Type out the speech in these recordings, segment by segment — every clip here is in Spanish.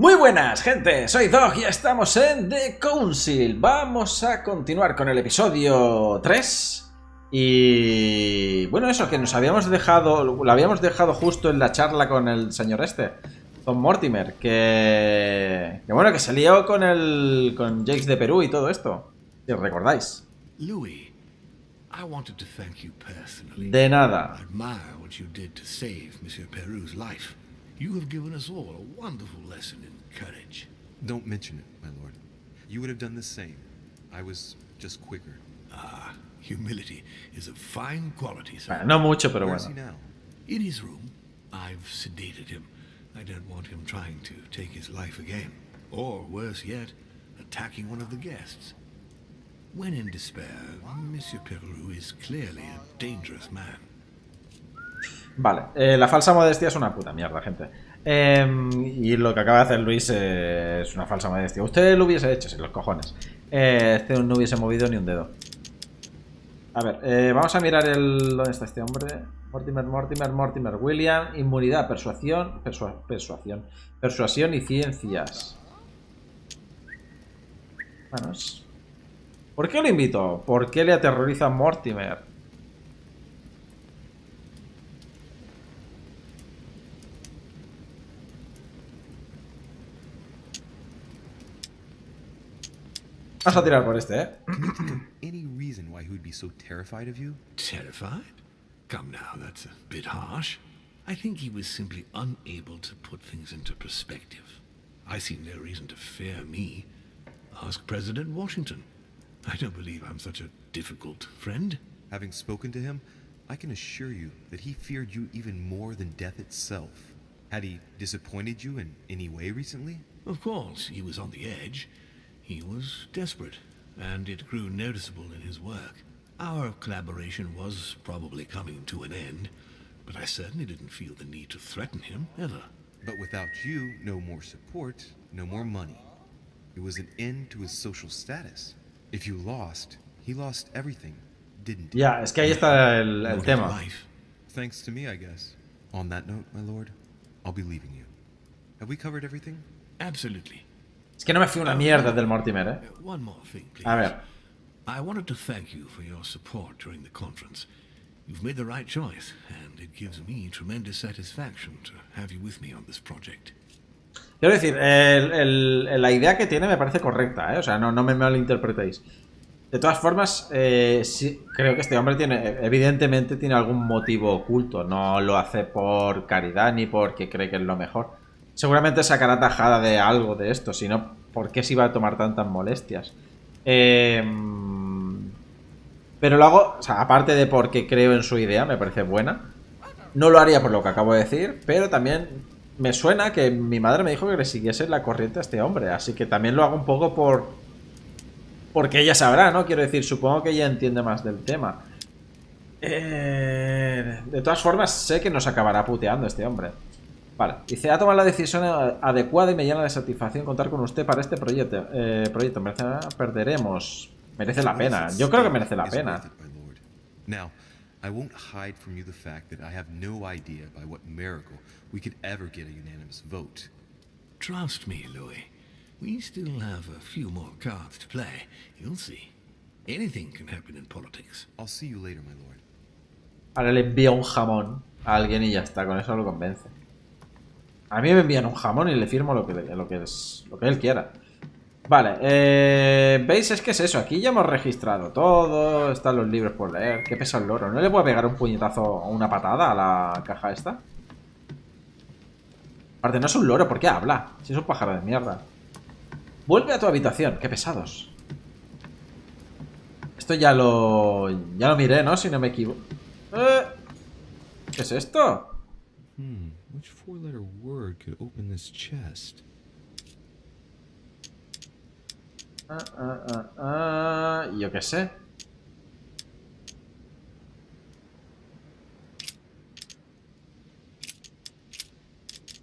Muy buenas, gente, soy Dog y estamos en The Council. Vamos a continuar con el episodio 3. Y bueno, eso, que nos habíamos dejado, lo habíamos dejado justo en la charla con el señor con Mortimer, que bueno, que se lió con Jakes de Perú y todo esto, si os recordáis. Louis, I wanted to thank you personally. De nada. I admire what you did to save Monsieur Peru's life. You have given us all a wonderful lesson in courage. Don't mention it, my lord. You would have done the same. I was just quicker. Ah, humility is a fine quality, sir. Bueno, no mucho, pero Where bueno. is he now? In his room, I've sedated him. I don't want him trying to take his life again. Or, worse yet, attacking one of the guests. When in despair, Monsieur Peru is clearly a dangerous man. Vale, la falsa modestia es una puta mierda, gente. Y lo que acaba de hacer Luis es una falsa modestia. Usted lo hubiese hecho, sin los cojones. Este no hubiese movido ni un dedo. A ver, vamos a mirar ¿dónde está este hombre? Mortimer, William. Inmunidad, persuasión y ciencias. Bueno, ¿por qué lo invito? ¿Por qué le aterroriza a Mortimer? Vamos a tirar por este, ¿eh? Can you think of any reason why he would be so terrified of you? Terrified? Come now, that's a bit harsh. I think he was simply unable to put things into perspective. I see no reason to fear me. Ask President Washington. I don't believe I'm such a difficult friend. Having spoken to him, I can assure you that he feared you even more than death itself. Had he disappointed you in any way recently? Of course, he was on the edge. He was desperate, and it grew noticeable in his work. Our collaboration was probably coming to an end, but I certainly didn't feel the need to threaten him, ever. But without you, no more support, no more money. It was an end to his social status. If you lost, he lost everything, didn't he? Ya, es que ahí está el tema. Life. Thanks to me, I guess. On that note, my lord, I'll be leaving you. Have we covered everything? Absolutely. Es que no me fío una mierda del Mortimer, ¿eh? One more thing, please. A ver. I wanted to thank you for your support during the conference. You've made the right choice, and it gives me tremendous satisfaction to have you with me on this project. Quiero decir, la idea que tiene me parece correcta, ¿eh? O sea, no me malinterpretéis. De todas formas, sí, creo que este hombre evidentemente tiene algún motivo oculto. No lo hace por caridad ni porque cree que es lo mejor. Seguramente sacará tajada de algo de esto, si no, ¿por qué se iba a tomar tantas molestias? Pero lo hago, o sea, aparte de porque creo en su idea, me parece buena. No lo haría por lo que acabo de decir, pero también me suena que mi madre me dijo que le siguiese la corriente a este hombre. Así que también lo hago un poco porque ella sabrá, ¿no? Quiero decir, supongo que ella entiende más del tema. De todas formas, sé que nos acabará puteando este hombre. Vale, dice, ha tomado la decisión adecuada y me llena de satisfacción contar con usted para este proyecto. Perderemos. Merece la pena. Yo creo que merece la pena. Now, I won't hide from you the fact that I have no idea by what miracle we could ever get a unanimous vote. Trust me, Louis. We still have a few more cards to play. You'll see. Anything can happen in politics. I'll see you later, my lord. Ahora le envía un jamón a alguien y ya está. Con eso lo convence. A mí me envían un jamón y le firmo lo que él quiera. Vale, ¿veis? Es que es eso. Aquí ya hemos registrado todo. Están los libros por leer. Qué pesa el loro. ¿No le puedo pegar un puñetazo o una patada a la caja esta? Aparte, no es un loro. ¿Por qué habla? Si es un pájaro de mierda. Vuelve a tu habitación. Qué pesados. Esto ya lo miré, ¿no? Si no me equivoco. ¿Qué es esto? Which four-letter word could open this chest? Yo qué sé.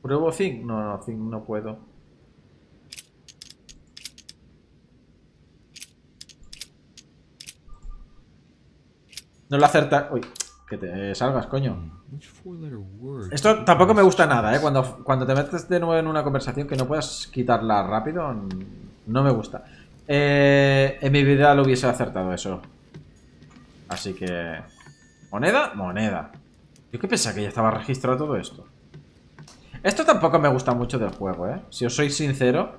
¿Pruebo Think? No, Think no puedo. No lo acerta. Uy, Que te salgas, coño. Which four-letter word Esto tampoco me gusta nada, ¿eh? Cuando te metes de nuevo en una conversación que no puedas quitarla rápido, no me gusta. En mi vida lo hubiese acertado eso. Así que... ¿Moneda? Moneda. Yo qué pensaba que ya estaba registrado todo esto. Esto tampoco me gusta mucho del juego, ¿eh? Si os soy sincero.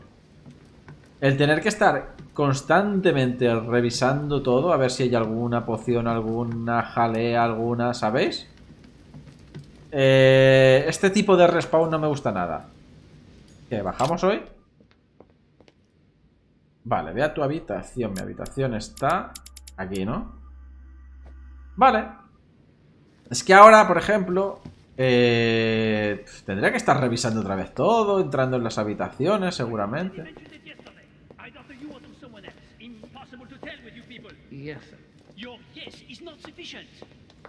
El tener que estar constantemente revisando todo, a ver si hay alguna poción, alguna jalea, alguna, ¿sabéis? Este tipo de respawn no me gusta nada. ¿Qué? ¿Bajamos hoy? Vale, ve a tu habitación. Mi habitación está aquí, ¿no? Vale. Es que ahora, por ejemplo, tendría que estar revisando otra vez todo, entrando en las habitaciones, seguramente. Yes, sir. Your yes is not sufficient.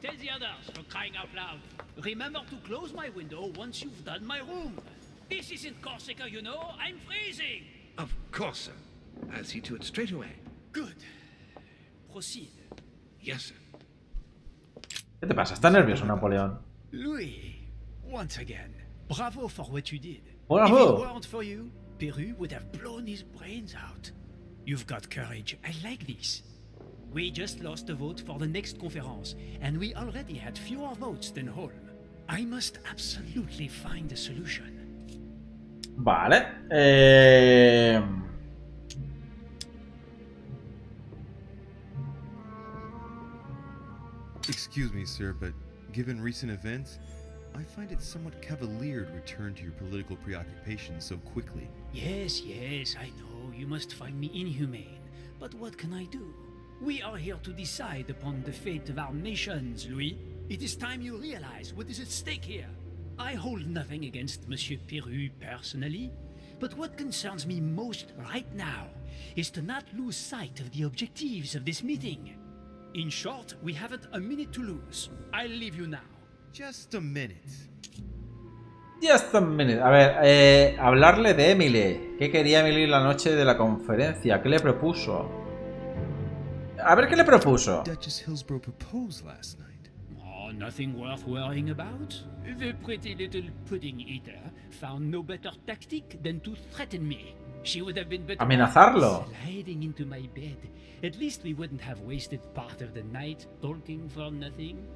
Tell the others, for crying out loud. Remember to close my window once you've done my room. This isn't Corsica, you know. I'm freezing. Of course, sir. I'll see to it straight away. Good. Proceed. Yes, sir. ¿Qué te pasa? ¿Estás nervioso, Napoleón? Louis, once again, bravo for what you did. Bravo. If it weren't for you, Peru would have blown his brains out. You've got courage. I like this. We just lost a vote for the next conference, and we already had fewer votes than Holm. I must absolutely find a solution. Vale. Excuse me, sir, but given recent events, I find it somewhat cavalier to return to your political preoccupations so quickly. Yes, I know. You must find me inhumane. But what can I do? We are here to decide upon the fate of our nations, Louis. It is time you realize what is at stake here. I hold nothing against Monsieur Peru personally, but what concerns me most right now is to not lose sight of the objectives of this meeting. In short, we haven't a minute to lose. I'll leave you now. Just a minute. Just a minute. A ver, hablarle de Emily. ¿Qué quería Emily la noche de la conferencia? ¿Qué le propuso? A ver, ¿qué le propuso? Duchess Hillsborough proposed last night. Oh, nothing worth worrying about. The pretty little pudding eater found no better tactic than to threaten me. She would have been better Amenazarlo. sliding into my bed. At least we wouldn't have wasted part of the night talking for nothing.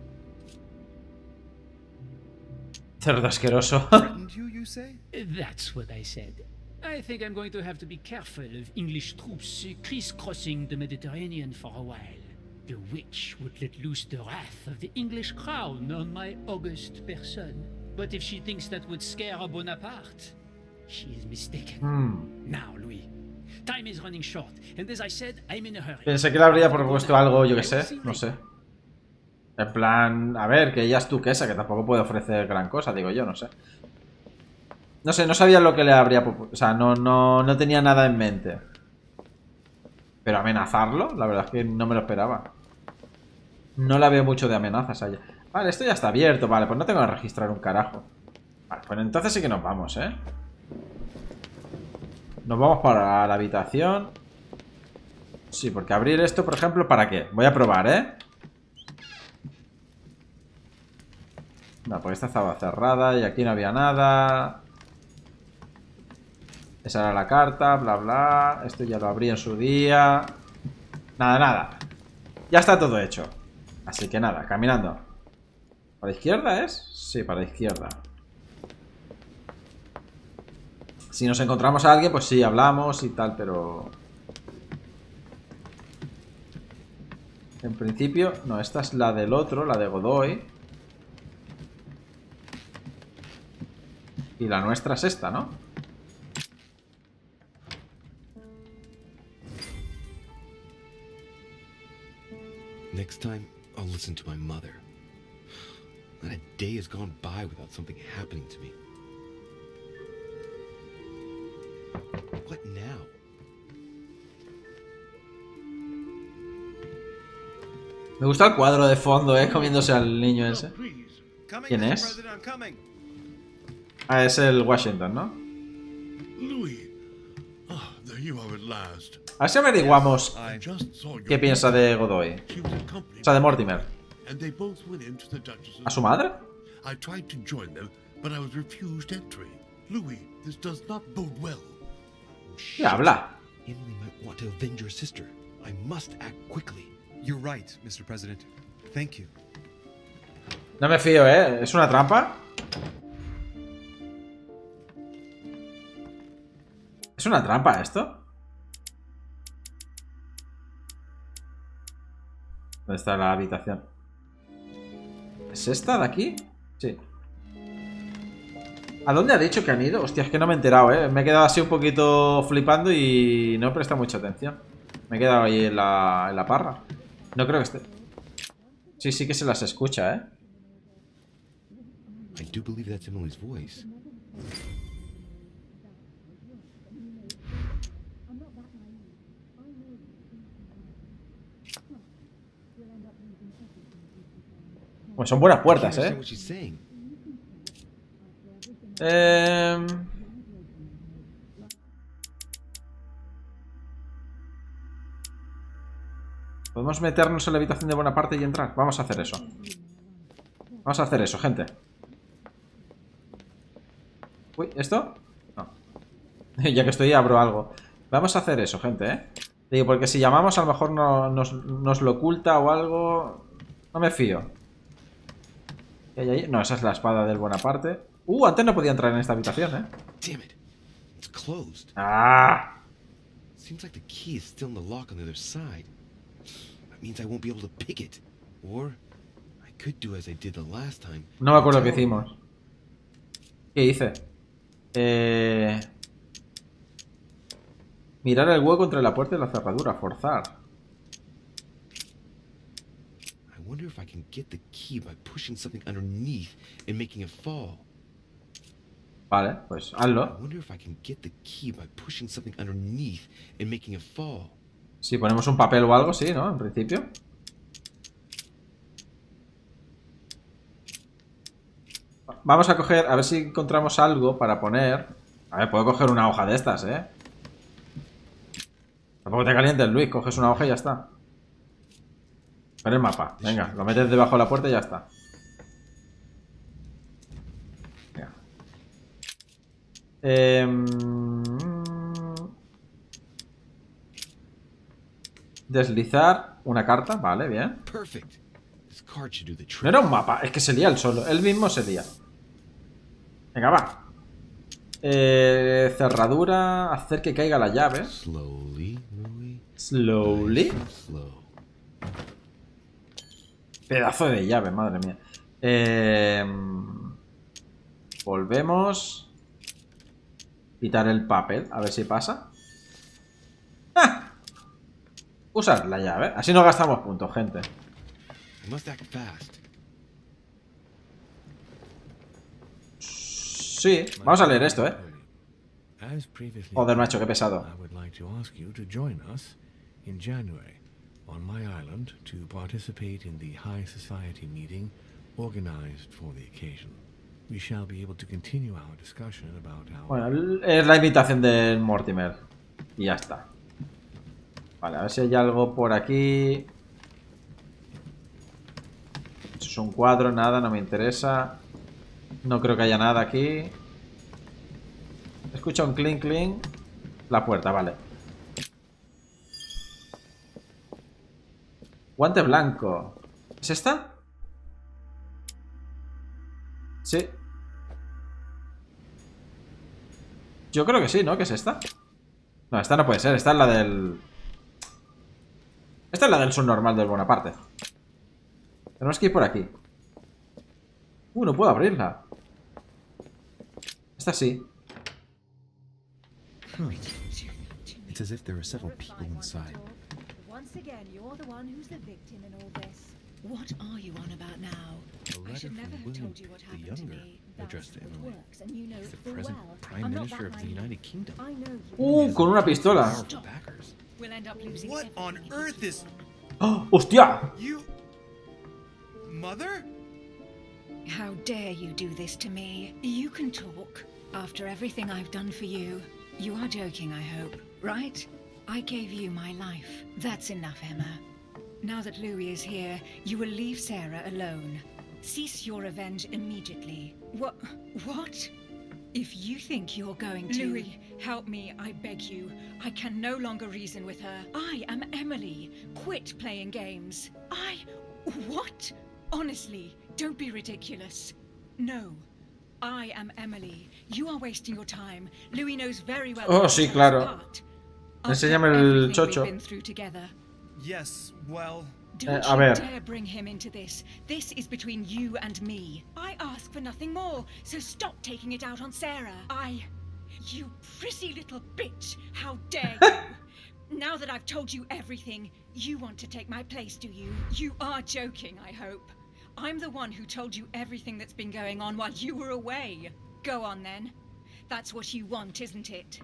Cerdo asqueroso. Threatened you, you say? That's what I said. I think I'm going to have to be careful of English troops crisscrossing the Mediterranean for a while. The witch would let loose the wrath of the English crown on my august person. But if she thinks that would scare a Bonaparte, she is mistaken. Now, Louis, time is running short, and as I said, I'm in a hurry. Pensé que le habría propuesto algo, yo que sé, no sé. En plan, a ver, que ella es duquesa, que tampoco puede ofrecer gran cosa, digo yo, no sé. No sé, no sabía lo que le habría propuesto. O sea, no tenía nada en mente. Pero amenazarlo, la verdad es que no me lo esperaba. No la veo mucho de amenazas a ella. Vale, esto ya está abierto, vale, pues no tengo que registrar un carajo. Vale, pues entonces sí que nos vamos, ¿eh? Nos vamos para la habitación. Sí, porque abrir esto, por ejemplo, ¿para qué? Voy a probar, ¿eh? No, porque esta estaba cerrada y aquí no había nada. Esa era la carta, bla bla. Esto ya lo abrí en su día. Nada. Ya está todo hecho. Así que nada, caminando. ¿Para la izquierda es? Sí, para la izquierda. Si nos encontramos a alguien, pues sí, hablamos y tal, pero... En principio... No, esta es la del otro, la de Godoy. Y la nuestra es esta, ¿no? Next time, I'll listen to my mother. Not a day has gone by without something happening to me. What now? Me gusta el cuadro de fondo, comiéndose al niño ese. ¿Quién es? Ah, es el Washington, ¿no? Louis. Ah, there you are at last. A ver si averiguamos I just saw qué your piensa de Godoy. She was accompanied O sea, de Mortimer. and they both went into the Duchess's ¿A su madre? I tried to join them, but I was refused entry. Louis, this does not bode well. ¿Qué habla? Emily might want to avenge her sister. I must act quickly. You're right, Mr. President. Thank you. No me fío, ¿eh? ¿Es una trampa? ¿Es una trampa esto? ¿Dónde está la habitación? ¿Es esta de aquí? Sí. ¿A dónde ha dicho que han ido? Hostia, es que no me he enterado, ¿eh? Me he quedado así un poquito flipando y no he prestado mucha atención. Me he quedado ahí en la parra. No creo que esté... Sí, sí que se las escucha, ¿eh? I do believe that's Emily's voice. Pues son buenas puertas, I can't ¿eh? understand what she's saying. Podemos meternos en la habitación de Bonaparte y entrar. Vamos a hacer eso. Vamos a hacer eso, gente. Uy, ¿esto? No. Ya que estoy, abro algo. Vamos a hacer eso, gente, ¿eh? Digo, porque si llamamos a lo mejor nos lo oculta o algo. No me fío. ¿Qué hay ahí? No, esa es la espada del Bonaparte. Antes no podía entrar en esta habitación, ¿eh? Damn it. It's closed. ¡Ah! Seems like the key is still in the lock on the other side. That means I won't be able to pick it. Or I could do as I did the last time. No me acuerdo qué hicimos. ¿Qué hice? Mirar el hueco entre la puerta y la cerradura. Forzar. I wonder if I can get the key by pushing something underneath and making it fall. Vale, pues I hazlo. wonder if I can get the key by pushing something underneath and making it fall. Si ponemos un papel o algo, sí, ¿no? En principio. Vamos a coger, a ver si encontramos algo para poner. A ver, puedo coger una hoja de estas, ¿eh? Tampoco te calientes, Luis. Coges una hoja y ya está. Pon el mapa. Venga, lo metes debajo de la puerta y ya está. Venga. Deslizar una carta. Vale, bien. Perfect. This card should do the No trick. era un mapa, es que se lía él solo. Él mismo se lía. Venga, va. Cerradura. Hacer que caiga la llave. Slowly, Louis. Slowly. Nice and slow. Pedazo de llave, madre mía. Volvemos. Quitar el papel, a ver si pasa. ¡Ah! Usar la llave. Así no gastamos puntos, gente. I must act fast. Sí, vamos a leer esto, ¿eh? As previously, Joder, macho, qué pesado. I would like to ask you to join us in January on my island to participate in the High Society meeting organized for the occasion. We shall be able to continue our discussion about our... Bueno, es la invitación del Mortimer. Y ya está. Vale, a ver si hay algo por aquí. Eso es un cuadro, nada, no me interesa. No creo que haya nada aquí. Escucha un clink clink. La puerta, vale. Guante blanco. ¿Es esta? Sí. Yo creo que sí, ¿no? ¿Qué es esta? No, esta no puede ser. Esta es la del... Esta es la del subnormal del Bonaparte. Tenemos que ir por aquí. No puedo abrirla. Esta sí. It's as if there are several people inside. Once again, you're the one who's the victim in all this. What are you on about now? A I letter should never from have William told you what the happened to Younger, me. addressed to That's Emily. what works, and you know He's the full present well. Prime I'm not Minister that of the naive. United Kingdom. I know you. Con una pistola. Powerful backers. We'll end up losing What on everything. earth is... ¡Oh! ¡Hostia! You... Mother? How dare you do this to me? You can talk. After everything I've done for you. You are joking, I hope, right? I gave you my life. That's enough, Emma. Now that Louis is here, you will leave Sarah alone. Cease your revenge immediately. What? If you think you're going to... Louis, help me, I beg you. I can no longer reason with her. I am Emily. Quit playing games. What? Honestly, don't be ridiculous. No. I am Emily. You are wasting your time. Louis knows very well... Oh, sí, claro. Enséñame el chocho. Yes, well... Don't you dare bring him into this. This is between you and me. I ask for nothing more, so stop taking it out on Sarah. You prissy little bitch. How dare you? Now that I've told you everything, you want to take my place, do you? You are joking, I hope. I'm the one who told you everything that's been going on while you were away. Go on then. That's what you want, isn't it?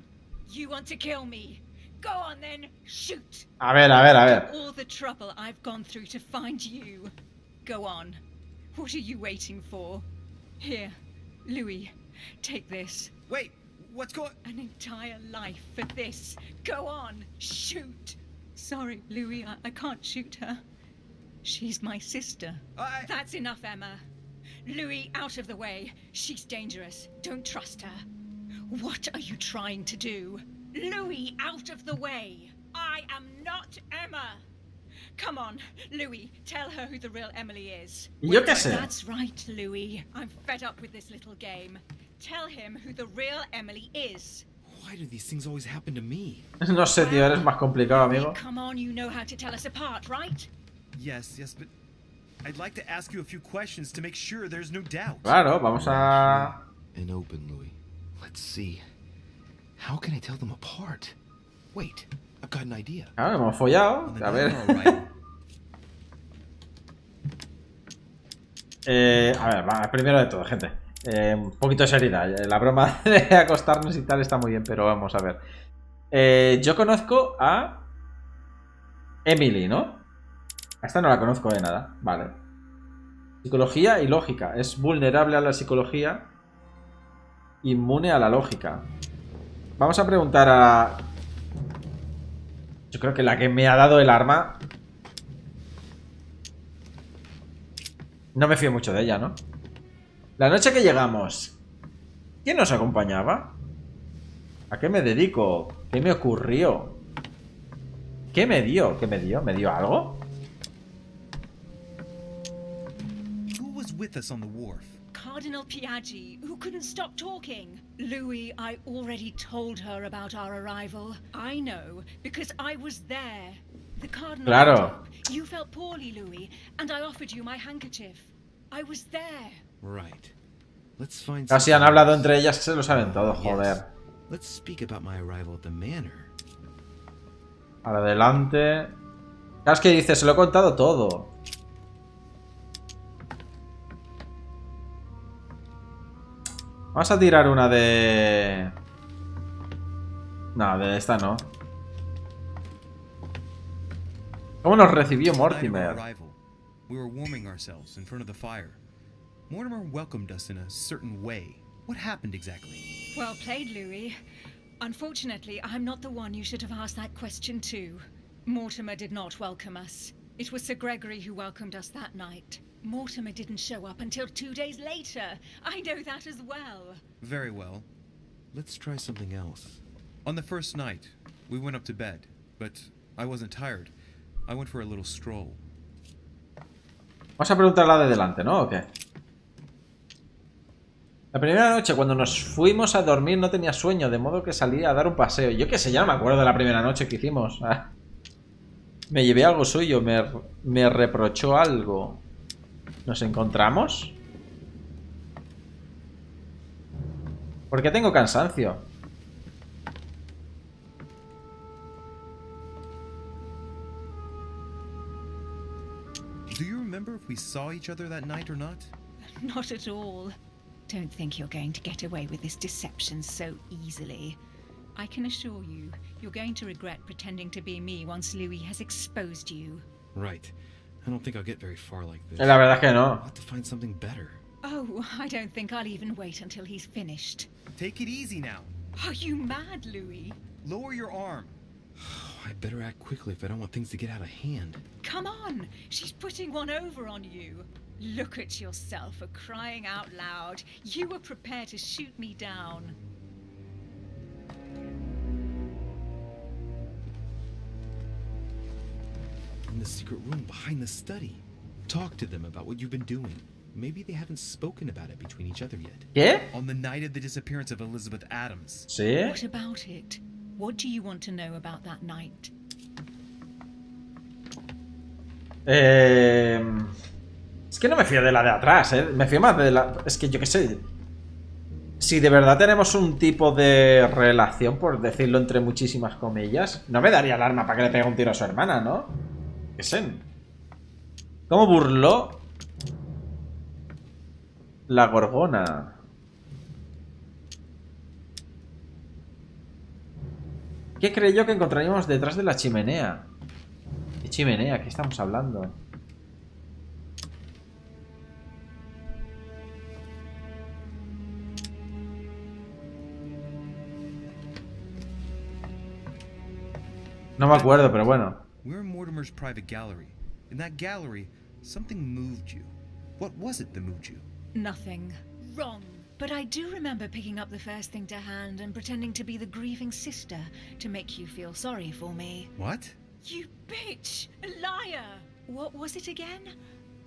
You want to kill me. Go on then, shoot. A ver. All the trouble I've gone through to find you. Go on. What are you waiting for? Here, Louis, take this. Wait, what's going... An entire life for this. Go on, shoot. Sorry, Louis, I can't shoot her. She's my sister. That's enough, Emma. Louis, out of the way. She's dangerous. Don't trust her. What are you trying to do? Louis, out of the way! I am not Emma! Come on, Louis, tell her who the real Emily is. Yo qué sé. That's right, Louis. I'm fed up with this little game. Tell him who the real Emily is. Why do these things always happen to me? No sé, tío, eres más complicado, amigo. Come on, you know how to tell us apart, right? Yes, but I'd like to ask you a few questions to make sure there's no doubt. Claro, vamos a... And open, Louis. Let's see. How can I tell them apart? Wait, I've got an idea. Ah, hemos follado. A ver. Primero de todo, gente. Un poquito de seriedad. La broma de acostarnos y tal está muy bien, pero vamos a ver. Yo conozco a Emily, ¿no? A esta no la conozco de nada. Vale. Psicología y lógica. Es vulnerable a la psicología. Inmune a la lógica. Vamos a preguntar a... Yo creo que la que me ha dado el arma... No me fío mucho de ella, ¿no? La noche que llegamos... ¿Quién nos acompañaba? ¿A qué me dedico? ¿Qué me ocurrió? ¿Qué me dio? ¿Qué me dio? ¿Me dio algo? Who was with us on the wharf? Cardinal Piaggi, who couldn't stop talking. Louis, I already told her about our arrival. I know, because I was there. The Cardinal... Claro. You felt poorly, Louis, and I offered you my handkerchief. I was there. Right. Let's find... Casi han hablado entre ellas que se lo saben todo, joder. Yes. Let's speak about my arrival at the manor. Ahora adelante. Claro, es que dice, se lo he contado todo. Vamos a tirar una de... No, de esta no. ¿Cómo nos recibió Mortimer? We were warming ourselves in front of the fire. Mortimer welcomed us in a certain way. What happened exactly? Well played, Louis. Unfortunately, I'm not the one you should have asked that question to. Mortimer did not welcome us. It was Sir Gregory who welcomed us that night. Mortimer didn't show up until 2 days later. I know that as well. Very well. Let's try something else. On the first night, we went up to bed, but I wasn't tired. I went for a little stroll. Vamos a preguntar la de delante, ¿no? ¿O qué? La primera noche, cuando nos fuimos a dormir, no tenía sueño, de modo que salí a dar un paseo. Yo qué sé, ya no me acuerdo de la primera noche que hicimos. Me llevé algo suyo, me reprochó algo. ¿Nos encontramos? ¿Por qué tengo cansancio? Do you remember if we saw each other that night or not? Not at all. Don't think you're going to get away with this deception so easily. I can assure you, you're going to regret pretending to be me once Louis has exposed you. Right. I don't think I'll get very far like this. La verdad es que no. I'll have to find something better. Oh, I don't think I'll even wait until he's finished. Take it easy now. Are you mad, Louis? Lower your arm. I better act quickly if I don't want things to get out of hand. Come on, she's putting one over on you. Look at yourself for crying out loud. You were prepared to shoot me down. In the secret room behind the study. Talk to them about what you've been doing. Maybe they haven't spoken about it between each other yet. ¿Qué? On the night of the disappearance of Elizabeth Adams. ¿Sí? What about it? What do you want to know about that night? Es que no me fío de la de atrás, ¿eh? Me fío más de la... Es que yo qué sé. Si de verdad tenemos un tipo de relación, por decirlo entre muchísimas comillas, no me daría el arma para que le pegue un tiro a su hermana, ¿no? ¿Qué sé? ¿Cómo burló la gorgona? ¿Qué creyó que encontraríamos detrás de la chimenea? ¿Qué chimenea? ¿Qué estamos hablando? No me acuerdo, pero bueno. We're in Mortimer's private gallery. In that gallery, something moved you. What was it that moved you? Nothing. Wrong. But I do remember picking up the first thing to hand and pretending to be the grieving sister to make you feel sorry for me. What? You bitch! A liar! What was it again?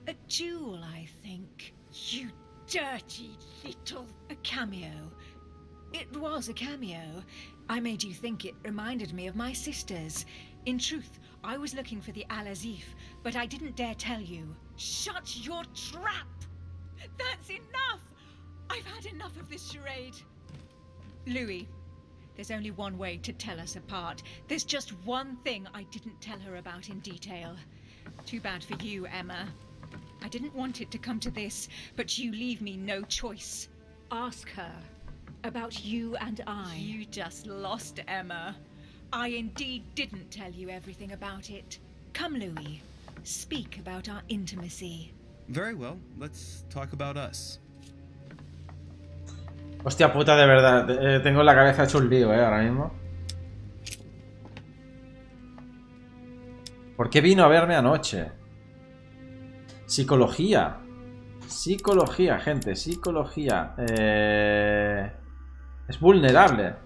A jewel, I think. You dirty little... A cameo. It was a cameo. I made you think it reminded me of my sisters. In truth, I was looking for the Al-Azif, but I didn't dare tell you. Shut your trap! That's enough! I've had enough of this charade. Louis, there's only one way to tell us apart. There's just one thing I didn't tell her about in detail. Too bad for you, Emma. I didn't want it to come to this, but you leave me no choice. Ask her about you and I. You just lost, Emma. I indeed didn't tell you everything about it. Come, Louis. Speak about our intimacy. Very well, let's talk about us. Hostia puta, de verdad. Tengo la cabeza hecho un lío, ahora mismo. ¿Por qué vino a verme anoche? Psicología. Psicología, gente. Psicología. Es vulnerable.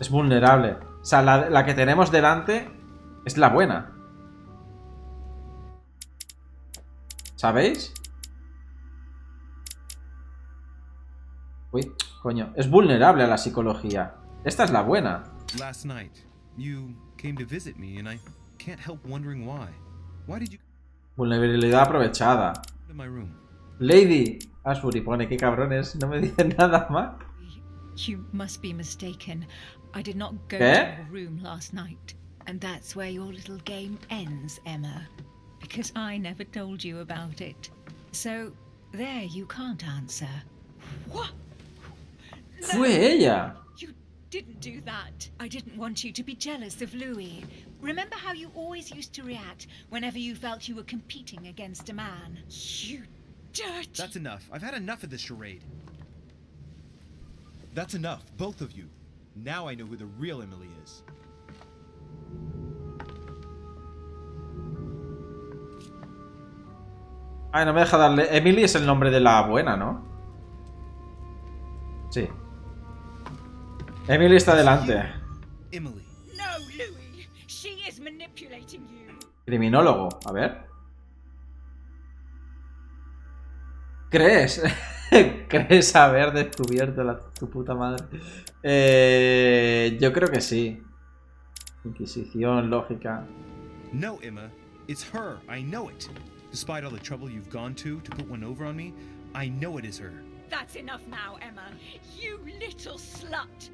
Es vulnerable. O sea, la que tenemos delante es la buena. ¿Sabéis? Uy, coño. Es vulnerable a la psicología. Esta es la buena. Last night, you came to visit me and I can't help wondering why. Why did you Vulnerabilidad aprovechada. come to my room? Lady Ashbury pone, qué cabrones. No me dicen nada más. You must be mistaken. I did not go ¿Qué? to your room last night. And that's where your little game ends, Emma. Because I never told you about it. So, there you can't answer. What? Fue ella. You didn't do that. I didn't want you to be jealous of Louis. Remember how you always used to react whenever you felt you were competing against a man? You dirty... That's enough. I've had enough of this charade. That's enough, both of you. Now I know who the real Emily is. Ay, no me deja darle... Emily es el nombre de la buena, ¿no? Sí. Emily está delante. Emily. No, Louis. She is manipulating you. Criminólogo. A ver. ¿Crees? ¿Crees haber descubierto tu puta madre? Yo creo que sí. Inquisición, lógica. No, Emma. It's her. I know it. Despite all the trouble you've gone to put one over on me, I know it is her. That's enough now, Emma. You little slut.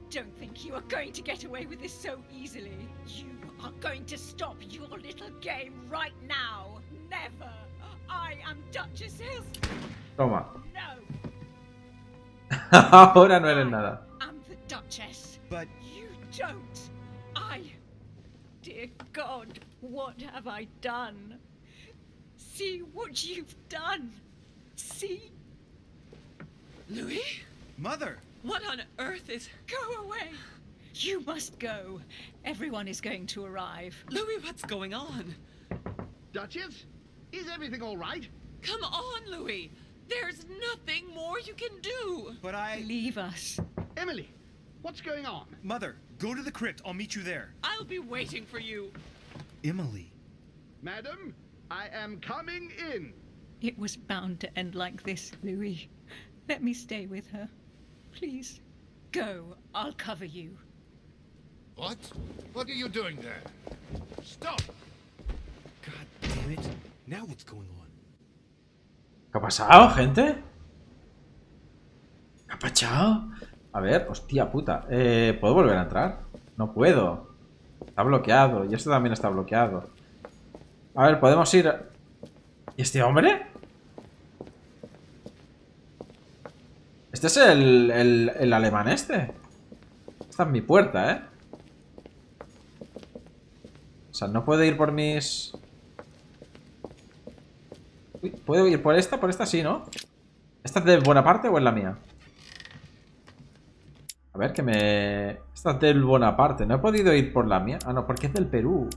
Don't think you are going to get away with this so easily. You are going to stop your little game right now. Never. I am Duchess Hills. Toma. No. Ahora no eres nada. I'm the Duchess. But You don't. Dear God, what have I done? See what you've done. See? Louis? Mother! What on earth is... Go away! You must go. Everyone is going to arrive. Louis, what's going on? Duchess, is everything all right? Come on, Louis. There's nothing more you can do. But I... Leave us. Emily, what's going on? Mother, go to the crypt. I'll meet you there. I'll be waiting for you. Emily. Madam, I am coming in. It was bound to end like this, Louis. Let me stay with her. Please. Go. I'll cover you. What? What are you doing there? Stop! God damn it. Now what's going on? ¿Qué ha pasado, gente? ¿Qué ha pasado? A ver, hostia puta. ¿Puedo volver a entrar? No puedo. Está bloqueado. Y esto también está bloqueado. A ver, podemos ir... ¿Y este hombre? Este es el alemán este. Esta es mi puerta, ¿eh? O sea, no puedo ir por mis... Uy, ¿puedo ir por esta? Por esta sí, ¿no? ¿Esta es de buena parte o es la mía? A ver, que me... Esta es del buena parte. No he podido ir por la mía. Ah, no, porque es del Perú.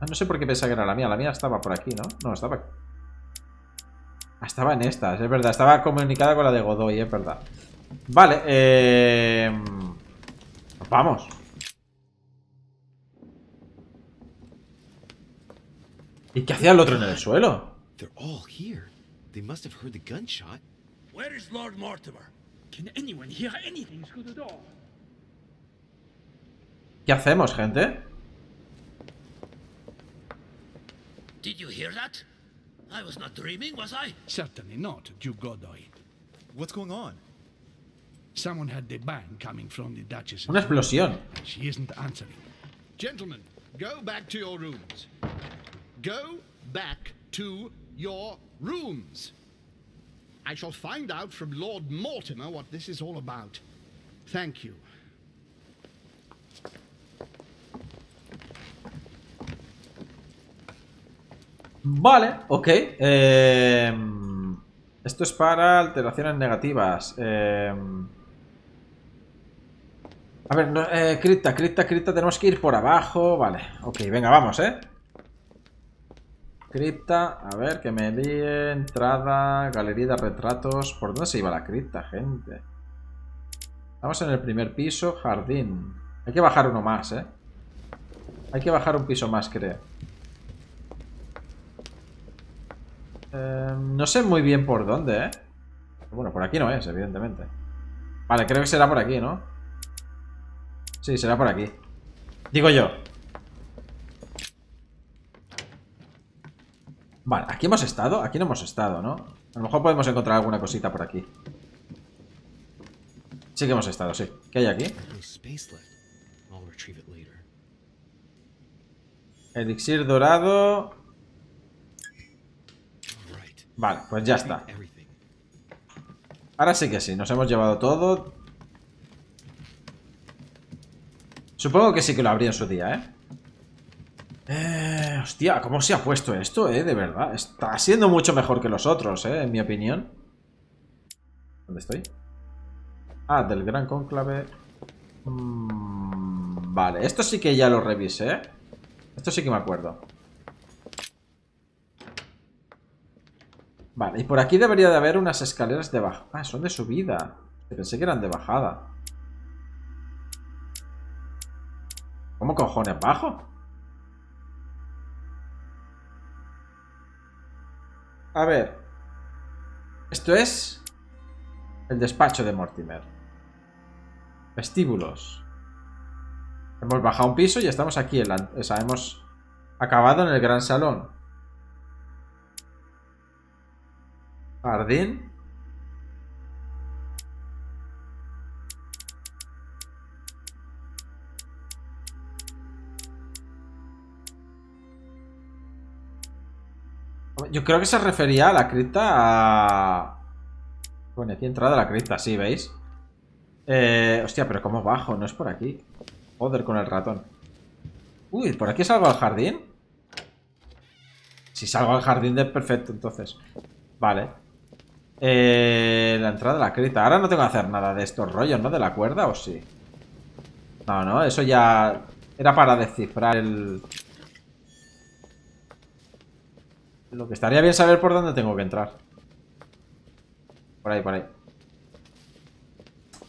Ah, no sé por qué pensaba que era la mía. La mía estaba por aquí, ¿no? No, estaba aquí. Ah, estaba en estas, es verdad. Estaba comunicada con la de Godoy, es verdad. Vale, vamos. ¿Y qué hacía el otro en el suelo? They're all here. They must have heard the gunshot. Where is Lord Mortimer? Can anyone hear anything through the door? ¿Qué hacemos, gente? Did you hear that? I was not dreaming, was I? Certainly not, Duke Godoy. What's going on? Someone had the bang coming from the Duchess. Una explosión. She isn't answering. Gentlemen, go back to your rooms. Go back to your rooms. I shall find out from Lord Mortimer what this is all about. Thank you. Vale, ok. Esto es para alteraciones negativas. A ver, no, cripta. Tenemos que ir por abajo. Vale, ok, venga, vamos, cripta, a ver, que me líe. Entrada, galería de retratos. ¿Por dónde se iba la cripta, gente? Estamos en el primer piso, jardín. Hay que bajar uno más, Hay que bajar un piso más, creo. No sé muy bien por dónde, Bueno, por aquí no es, evidentemente. Vale, creo que será por aquí, ¿no? Sí, será por aquí. Digo yo. Vale, ¿aquí hemos estado? Aquí no hemos estado, ¿no? A lo mejor podemos encontrar alguna cosita por aquí. Sí que hemos estado, sí. ¿Qué hay aquí? Elixir dorado. Vale, pues ya está. Ahora sí que sí, nos hemos llevado todo. Supongo que sí que lo habría en su día, hostia, ¿cómo se ha puesto esto, de verdad? Está siendo mucho mejor que los otros, en mi opinión. ¿Dónde estoy? Ah, del Gran Cónclave. Vale, esto sí que ya lo revisé. Esto sí que me acuerdo. Vale, y por aquí debería de haber unas escaleras de bajada. Ah, son de subida. Pensé que eran de bajada. ¿Cómo cojones bajo? A ver. Esto es el despacho de Mortimer. Vestíbulos. Hemos bajado un piso y estamos aquí. Hemos acabado en el gran salón. Jardín. Yo creo que se refería a la cripta a... Bueno, aquí entrada la cripta, sí, ¿veis? Hostia, pero ¿cómo bajo? No es por aquí. Joder, con el ratón. Uy, ¿por aquí salgo al jardín? Si salgo al jardín de perfecto, entonces. Vale. La entrada de la cripta. Ahora no tengo que hacer nada de estos rollos, ¿no? De la cuerda, ¿o sí? No, no, eso ya era para descifrar el... Lo que estaría bien saber por dónde tengo que entrar. Por ahí, por ahí.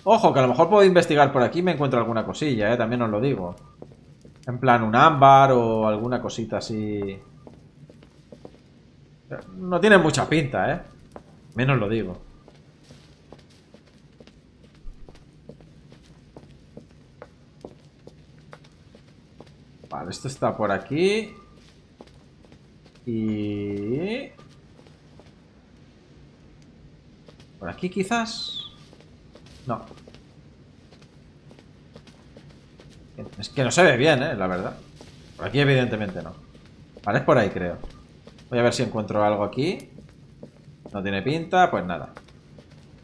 Ojo, que a lo mejor puedo investigar por aquí y me encuentro alguna cosilla, también os lo digo. En plan un ámbar o alguna cosita así. No tiene mucha pinta, menos lo digo. Vale, esto está por aquí. Y... por aquí quizás... no. Es que no se ve bien, la verdad. Por aquí evidentemente no. Vale, es por ahí creo. Voy a ver si encuentro algo aquí. No tiene pinta, pues nada.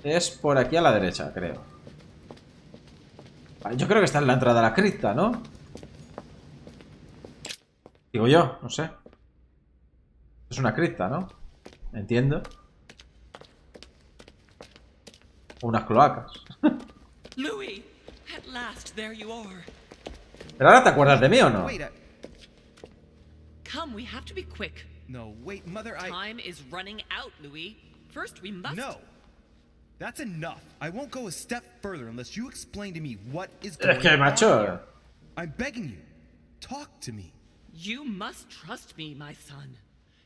Es por aquí a la derecha, creo. Vale, yo creo que está en la entrada a la cripta, ¿no? Digo yo, no sé. Es una cripta, ¿no? Entiendo. Unas cloacas. Louis, at last there you are. ¿Pero ahora te acuerdas de mí o no? Come, we have to be quick. No, wait, Mother, Time is running out, Louis. First, we must... No! That's enough. I won't go a step further unless you explain to me what is going on. Es que, macho... I'm begging you. Talk to me. You must trust me, my son.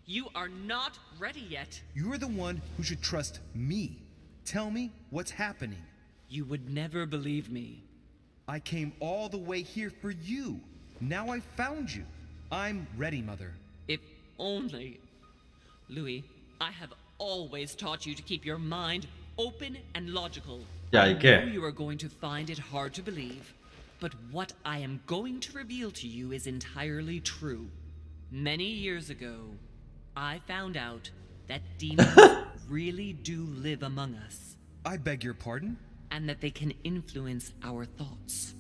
You are not ready yet. You're the one who should trust me. Tell me what's happening. You would never believe me. I came all the way here for you. Now I found you. I'm ready, Mother. If only... Louis, I have always taught you to keep your mind open and logical. Ya, ¿y qué? I know you are going to find it hard to believe, but what I am going to reveal to you is entirely true. Many years ago, I found out that demons really do live among us. I beg your pardon? And that they can influence our thoughts.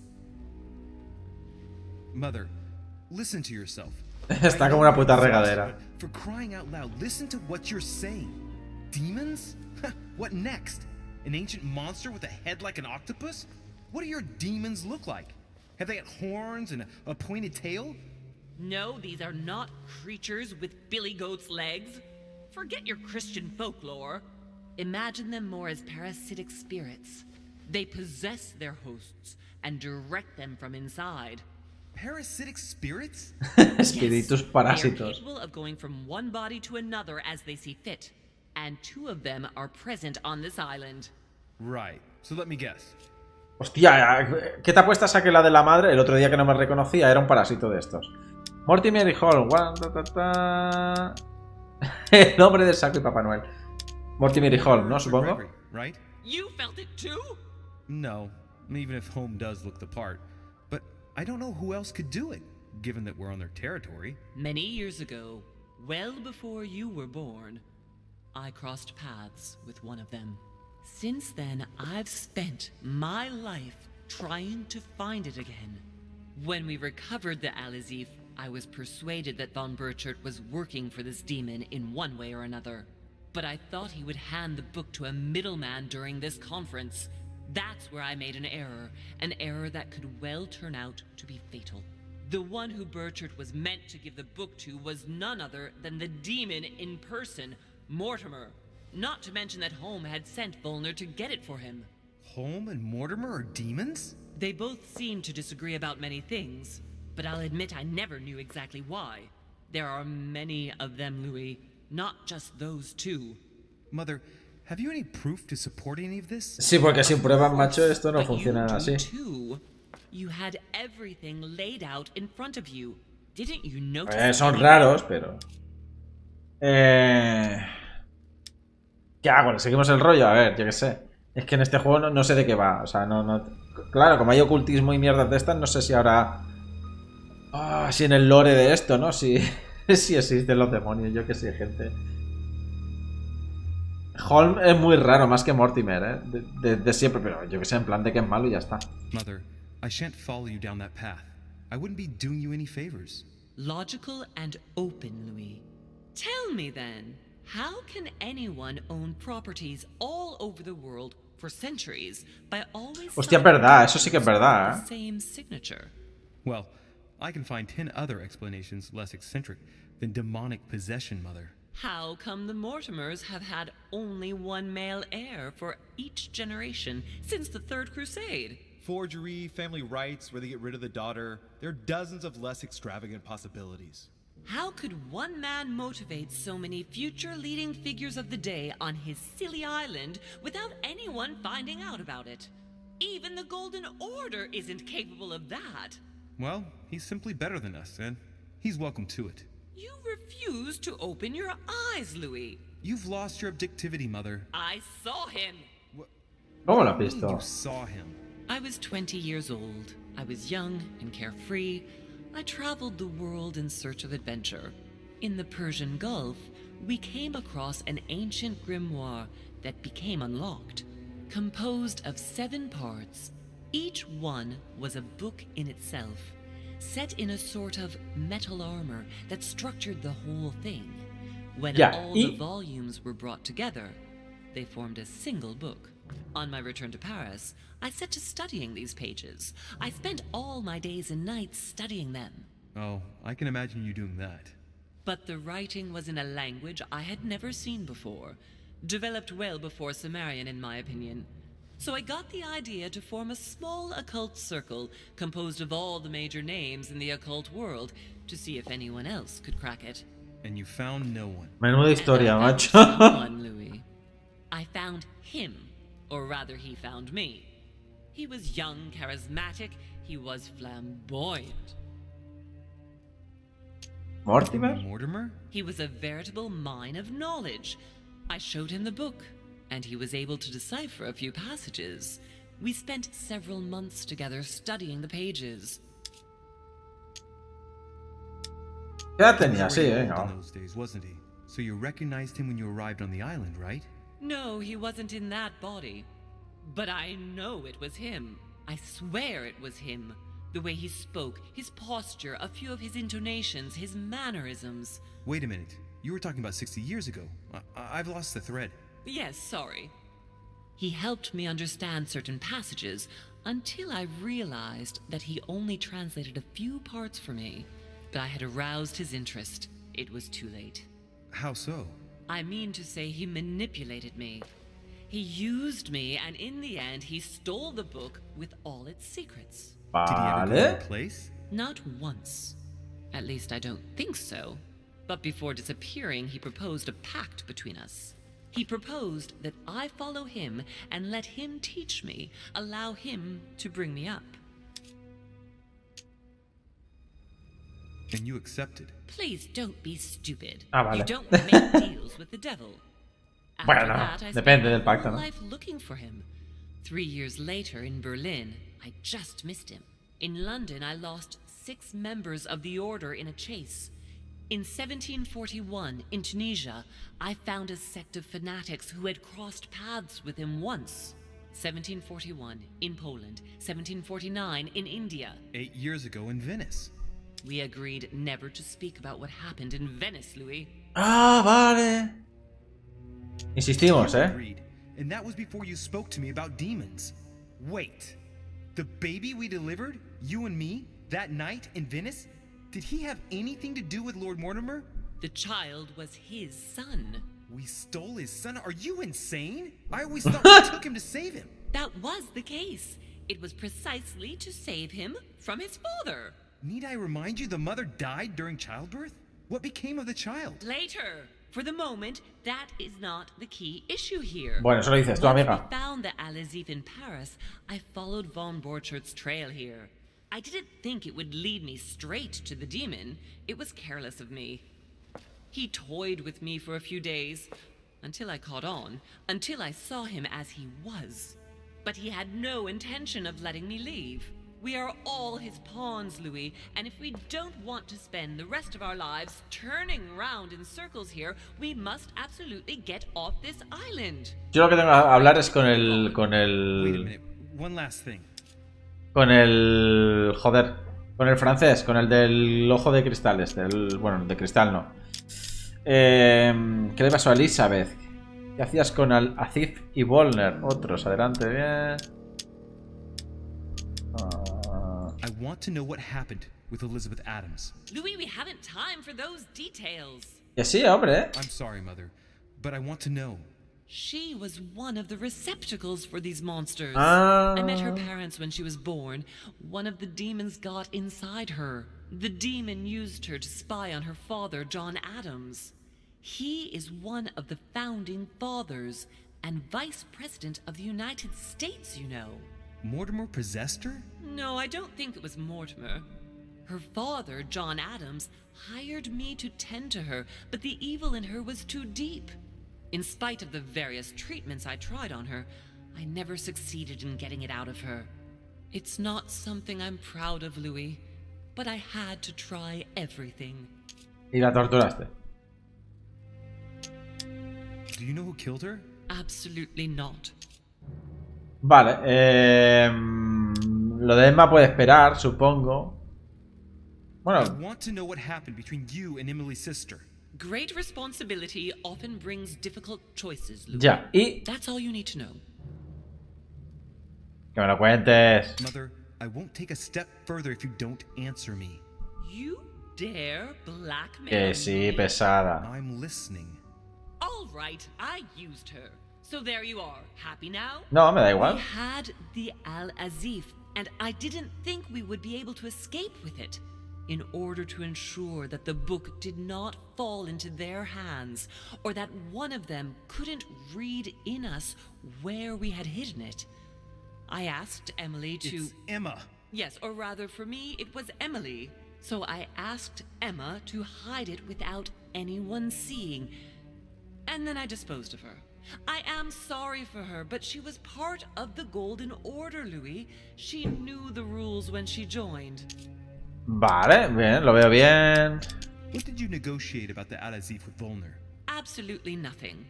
Mother, listen to yourself. Está como una puta regadera. For crying out loud, listen to what you're saying. Demons? What next? An ancient monster with a head like an octopus? What do your demons look like? Have they got horns and a pointed tail? No, these are not creatures with billy goat's legs. Forget your Christian folklore. Imagine them more as parasitic spirits. They possess their hosts and direct them from inside. Parasitic spirits? Espíritus parásitos. They are capable of going from one body to another as they see fit, and 2 of them are present on this island. Right. So let me guess. Hostia, ¿qué te apuestas a que la de la madre, el otro día que no me reconocía, era un parásito de estos? Mortimer y Hall. El nombre del saco y Papá Noel. Mortimer y Hall, ¿no? Supongo. Right? You felt it too? No, even if Home does look the part. But I don't know who else could do it, given that we're on their territory. Many years ago, well before you were born, I crossed paths with one of them. Since then, I've spent my life trying to find it again. When we recovered the Alizif, I was persuaded that von Burchard was working for this demon in one way or another. But I thought he would hand the book to a middleman during this conference. That's where I made an error that could well turn out to be fatal. The one who Burchard was meant to give the book to was none other than the demon in person, Mortimer. Not to mention that Home had sent Volner to get it for him. Home and Mortimer are demons? They both seem to disagree about many things, but I'll admit I never knew exactly why. There are many of them, Louis, not just those 2. Mother, have you any proof to support any of this? Sí, porque sin pruebas, macho, esto no funciona así. You had everything laid out in front of you. Didn't you notice? Son raros, pero... ¿Qué hago? ¿Le seguimos el rollo? A ver, yo qué sé. Es que en este juego no sé de qué va. O sea, no... Claro, como hay ocultismo y mierdas de estas, no sé si ahora... si en el lore de esto, ¿no? Si existen los demonios, yo qué sé, gente. Holm es muy raro, más que Mortimer, de siempre, pero yo que sé, en plan de que es malo y ya está. Mother, I shan't follow you down that path. I wouldn't be doing you any favors. Logical and open, Louis. Tell me then, How can anyone own properties all over the world for centuries by always Hostia, es verdad, eso sí que es verdad, the same signature? Well, I can find 10 other explanations less eccentric than demonic possession, Mother. How come the Mortimers have had only one male heir for each generation since the Third Crusade? Forgery, family rights where they get rid of the daughter. There are dozens of less extravagant possibilities. How could one man motivate so many future leading figures of the day on his silly island without anyone finding out about it? Even the Golden Order isn't capable of that. Well, he's simply better than us, and he's welcome to it. You refuse to open your eyes, Louis. You've lost your objectivity, Mother. I saw him. ¿Cómo lo has visto? You saw him. I was 20 years old. I was young and carefree. I traveled the world in search of adventure. In the Persian Gulf, we came across an ancient grimoire that became unlocked. Composed of 7 parts, each one was a book in itself, set in a sort of metal armor that structured the whole thing. When all the volumes were brought together, they formed a single book. On my return to Paris, I set to studying these pages. I spent all my days and nights studying them. Oh, I can imagine you doing that. But the writing was in a language I had never seen before, developed well before Sumerian in my opinion. So I got the idea to form a small occult circle composed of all the major names in the occult world to see if anyone else could crack it. And you found no one. Menuda historia, macho. Someone, Louis. I found him, or rather he found me. He was young, charismatic, he was flamboyant. ¿Mortimer? Mortimer? He was a veritable mine of knowledge. I showed him the book, and he was able to decipher a few passages. We spent several months together studying the pages. Ya tenía, sí, venga. In those days, wasn't he? So you recognized him when you arrived on the island, right? No, he wasn't in that body. But I know it was him. I swear it was him. The way he spoke, his posture, a few of his intonations, his mannerisms. Wait a minute. You were talking about 60 years ago. I've lost the thread. Yes, sorry. He helped me understand certain passages until I realized that he only translated a few parts for me. But I had aroused his interest. It was too late. How so? I mean to say he manipulated me. He used me, and in the end, he stole the book with all its secrets. Did he ever go to a place? Not once. At least I don't think so. But before disappearing, he proposed a pact between us. He proposed that I follow him and let him teach me, allow him to bring me up. And you accepted? Please don't be stupid. Vale. You don't make deals with the devil. After Bueno, that, I depende spent del my pacto, whole ¿no? life looking for him. 3 years later in Berlin, I just missed him. In London, I lost 6 members of the order in a chase. In 1741, in Tunisia, I found a sect of fanatics who had crossed paths with him once. 1741, in Poland. 1749, in India. 8 years ago in Venice. We agreed never to speak about what happened in Venice, Louis. Ah, vale. Insistimos, Agreed. And that was before you spoke to me about demons. Wait. The baby we delivered, you and me, that night in Venice? Did he have anything to do with Lord Mortimer? The child was his son. We stole his son? Are you insane? I always thought we took him to save him. That was the case. It was precisely to save him from his father. Need I remind you the mother died during childbirth? What became of the child? Later. For the moment, that is not the key issue here. Bueno, eso lo dices tú, Once amiga. we found the Alazif in Paris, I followed von Borchart's trail here. I didn't think it would lead me straight to the demon. It was careless of me. He toyed with me for a few days, until I caught on, until I saw him as he was. But he had no intention of letting me leave. We are all his pawns, Louis, and if we don't want to spend the rest of our lives turning round in circles here, we must absolutely get off this island. Yo lo que tengo que hablar es con el... Wait a minute. One last thing. Con el... Joder. Con el francés. Con el del ojo de cristal este. Bueno, de cristal no. ¿Qué le pasó a Elizabeth? ¿Qué hacías con Azif y Volner? Otros, adelante, bien. I want to know what happened with Elizabeth Adams. Louis, we haven't time for those details. Que sí, hombre. I'm sorry, Mother, but I want to know. She was one of the receptacles for these monsters. Ah. I met her parents when she was born. One of the demons got inside her. The demon used her to spy on her father, John Adams. He is one of the founding fathers and vice president of the United States, you know. Mortimer possessed her? No, I don't think it was Mortimer. Her father, John Adams, hired me to tend to her, but the evil in her was too deep. In spite of the various treatments I tried on her, I never succeeded in getting it out of her. It's not something I'm proud of, Louis, but I had to try everything. Y la torturaste. Do you know who killed her? Absolutely not. Vale, lo de Emma puede esperar, supongo. Bueno. I want to know what happened between you and Emily's sister. Great responsibility often brings difficult choices, Louis. Ya, y That's all you need to know. que me lo cuentes. Mother, I won't take a step further if you don't answer me. You dare blackmail Que sí, me? pesada. I'm listening. All right, I used her. So there you are. Happy now? No, me da igual. We had the Al-Azif, and I didn't think we would be able to escape with it. In order to ensure that the book did not fall into their hands, or that one of them couldn't read in us where we had hidden it, I asked Emily to... It's Emma. Yes, or rather for me, it was Emily. So I asked Emma to hide it without anyone seeing. And then I disposed of her. I am sorry for her, but she was part of the Golden Order, Louis. She knew the rules when she joined. Vale, bien, lo veo bien. What did you negotiate about the Al-Azif with Volner? Absolutely nothing.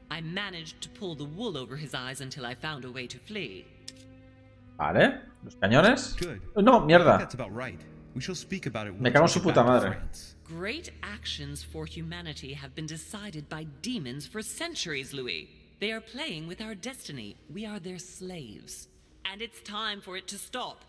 I managed to pull the wool over his eyes until I found a way to flee. Vale, los cañones. Good. No, I think mierda. that's about right. We shall speak about it Me once cago en we su get puta back to madre. France. Great actions for humanity have been decided by demons for centuries, Louis. They are playing with our destiny. We are their slaves. And it's time for it to stop.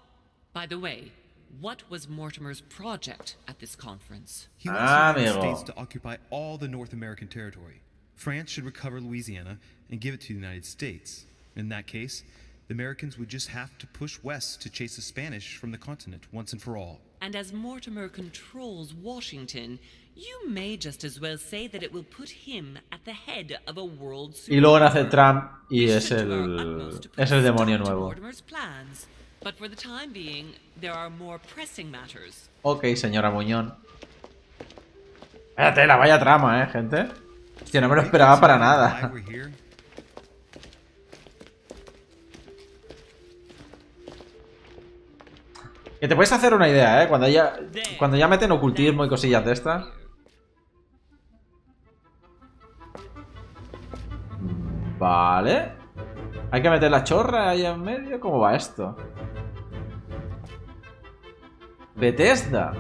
By the way, what was Mortimer's project at this conference? He wants the United Amigo. States to occupy all the North American territory. France should recover Louisiana and give it to the United States. In that case, the Americans would just have to push west to chase the Spanish from the continent once and for all. And as Mortimer controls Washington, you may just as well say that it will put him at the head of a world Y luego nace superpower. Trump y We es should do our utmost to put el a demonio stop to nuevo. Mortimer's plans. But for the time being, there are more pressing matters. Ok, señora Muñón. Vaya tela, vaya trama, gente. Hostia, no me lo esperaba para nada. Why we're here? Que te puedes hacer una idea, cuando ya meten ocultismo y cosillas de estas. Vale. Hay que meter la chorra ahí en medio. ¿Cómo va esto? Bethesda.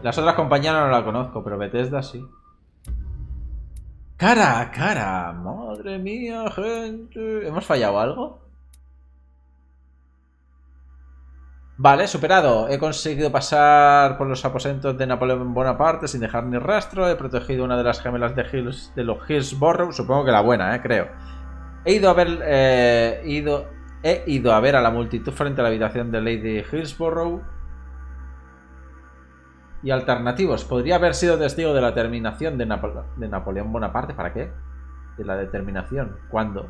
Las otras compañías no la conozco, pero Bethesda sí. Cara, cara. Madre mía, gente. ¿Hemos fallado algo? Vale, superado. He conseguido pasar por los aposentos de Napoleón Bonaparte sin dejar ni rastro. He protegido una de las gemelas de los Hillsborough. Supongo que la buena, creo. He ido a ver a la multitud frente a la habitación de Lady Hillsborough. Y alternativos. Podría haber sido testigo de la terminación de Napoleón Bonaparte. ¿Para qué? De la determinación. ¿Cuándo?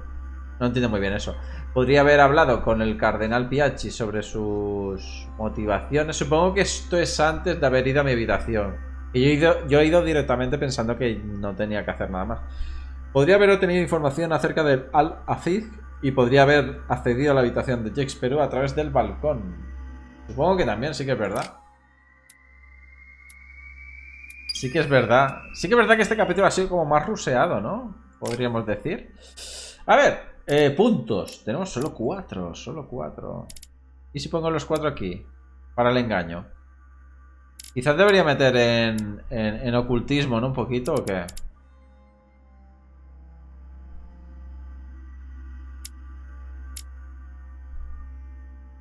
No entiendo muy bien eso. Podría haber hablado con el cardenal Piaggi sobre sus motivaciones. Supongo que esto es antes de haber ido a mi habitación. Y yo he ido directamente pensando que no tenía que hacer nada más. Podría haber obtenido información acerca del Al-Azif y podría haber accedido a la habitación de Shakespeare a través del balcón. Supongo que también, sí que es verdad. Sí que es verdad. Sí que es verdad que este capítulo ha sido como más ruseado, ¿no? Podríamos decir. A ver. Puntos. Tenemos solo 4. Solo 4. ¿Y si pongo los 4 aquí? Para el engaño. Quizás debería meter en ocultismo, ¿no? Un poquito, ¿o qué?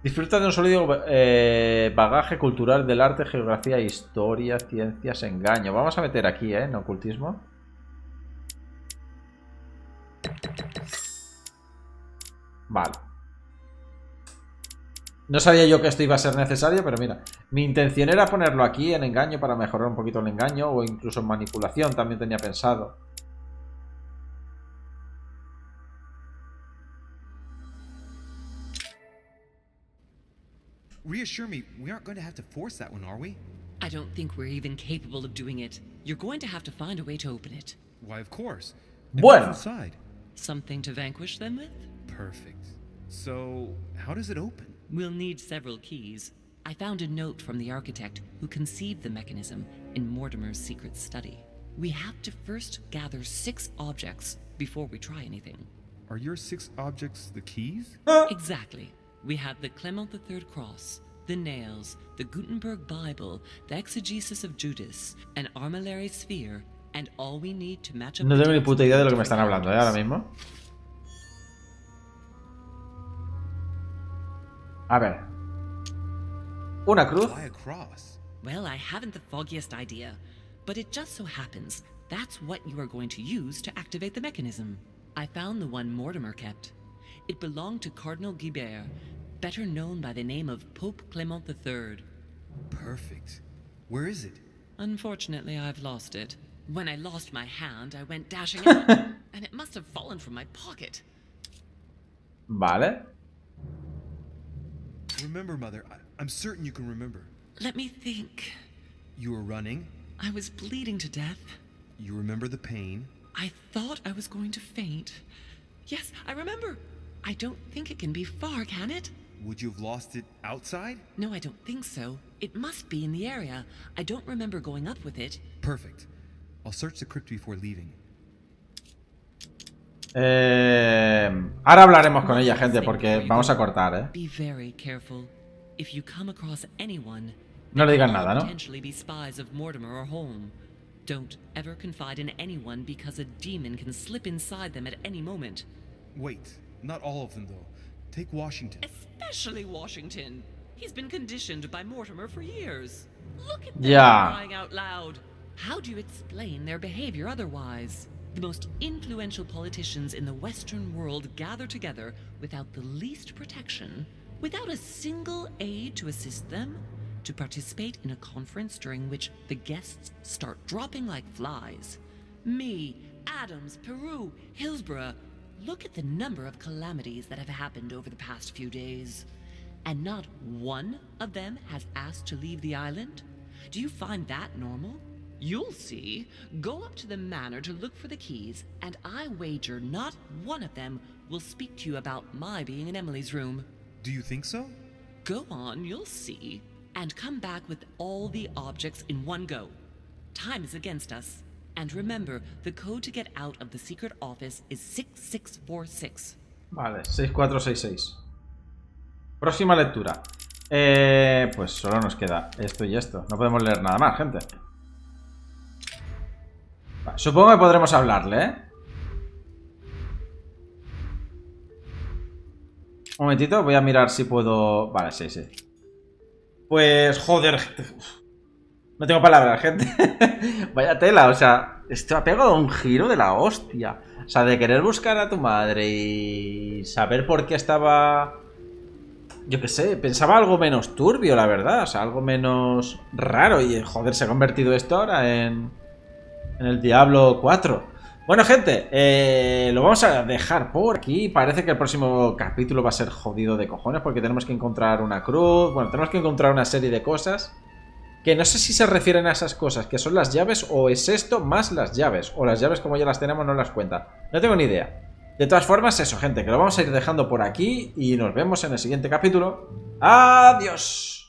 Disfruta de un sólido bagaje cultural del arte, geografía, historia, ciencias, engaño. Vamos a meter aquí, en ocultismo. Vale. No sabía yo que esto iba a ser necesario, pero mira. Mi intención era ponerlo aquí en engaño para mejorar un poquito el engaño, o incluso en manipulación también tenía pensado. Reassure me, we aren't going to have to force that one, are we? I don't think we're even capable of doing it. You're going to have to find a way to open it. Why, of course. Bueno. What's inside? Something to vanquish them with? Perfect. So, how does it open? We'll need several keys. I found a note from the architect who conceived the mechanism in Mortimer's secret study. We have to first gather 6 objects before we try anything. Are your 6 objects the keys? Exactly. We have the Clement III cross, the nails, the Gutenberg Bible, the exegesis of Judas, an armillary sphere, and all we need to match up. No tengo ni puta idea de lo que me están hablando, ahora mismo. A ver. Una cruz. Why a cross? Well, I haven't the foggiest idea, but it just so happens that's what you are going to use to activate the mechanism. I found the one Mortimer kept. It belonged to Cardinal Guibert, better known by the name of Pope Clement III. Perfect. Where is it? Unfortunately, I've lost it. When I lost my hand, I went dashing out, and it must have fallen from my pocket. Vale. Remember, Mother, I'm certain you can remember. Let me think. You were running. I was bleeding to death. You remember the pain. I thought I was going to faint. Yes, I remember. I don't think it can be far, can it? Would you have lost it outside? No, I don't think so. It must be in the area. I don't remember going up with it. Perfect. I'll search the crypt before leaving. Ahora hablaremos con ella, gente, porque vamos a cortar, Be very careful. If you come across anyone, no le digan nada, ¿no? Potentially be spies of Mortimer or Holm. Don't ever confide in anyone because a demon can slip inside them at any moment. Wait, not all of them though. Take Washington. Especially Washington. He's been conditioned by Mortimer for years. Look at them crying out loud. How do you explain their behavior otherwise? The most influential politicians in the Western world gather together without the least protection, without a single aid to assist them, to participate in a conference during which the guests start dropping like flies. Me, Adams, Peru, Hillsborough. Look at the number of calamities that have happened over the past few days. And not one of them has asked to leave the island? Do you find that normal? You'll see. Go up to the manor to look for the keys, and I wager not one of them will speak to you about my being in Emily's room. Do you think so? Go on, you'll see. And come back with all the objects in one go. Time is against us. And remember, the code to get out of the secret office is 6646. Vale, 6466. Próxima lectura. Pues solo nos queda esto y esto. No podemos leer nada más, gente. Vale, supongo que podremos hablarle, Un momentito, voy a mirar si puedo... Vale, sí, sí. Pues, joder. No tengo palabras, gente. Vaya tela, o sea, esto ha pegado un giro de la hostia. O sea, de querer buscar a tu madre y saber por qué estaba... Yo qué sé, pensaba algo menos turbio, la verdad. O sea, algo menos raro. Y, joder, se ha convertido esto ahora en el Diablo 4. Bueno, gente, lo vamos a dejar por aquí. Parece que el próximo capítulo va a ser jodido de cojones porque tenemos que encontrar una cruz. Bueno, tenemos que encontrar una serie de cosas que no sé si se refieren a esas cosas, que son las llaves o es esto más las llaves. O las llaves como ya las tenemos no las cuenta. No tengo ni idea. De todas formas, eso, gente, que lo vamos a ir dejando por aquí y nos vemos en el siguiente capítulo. ¡Adiós!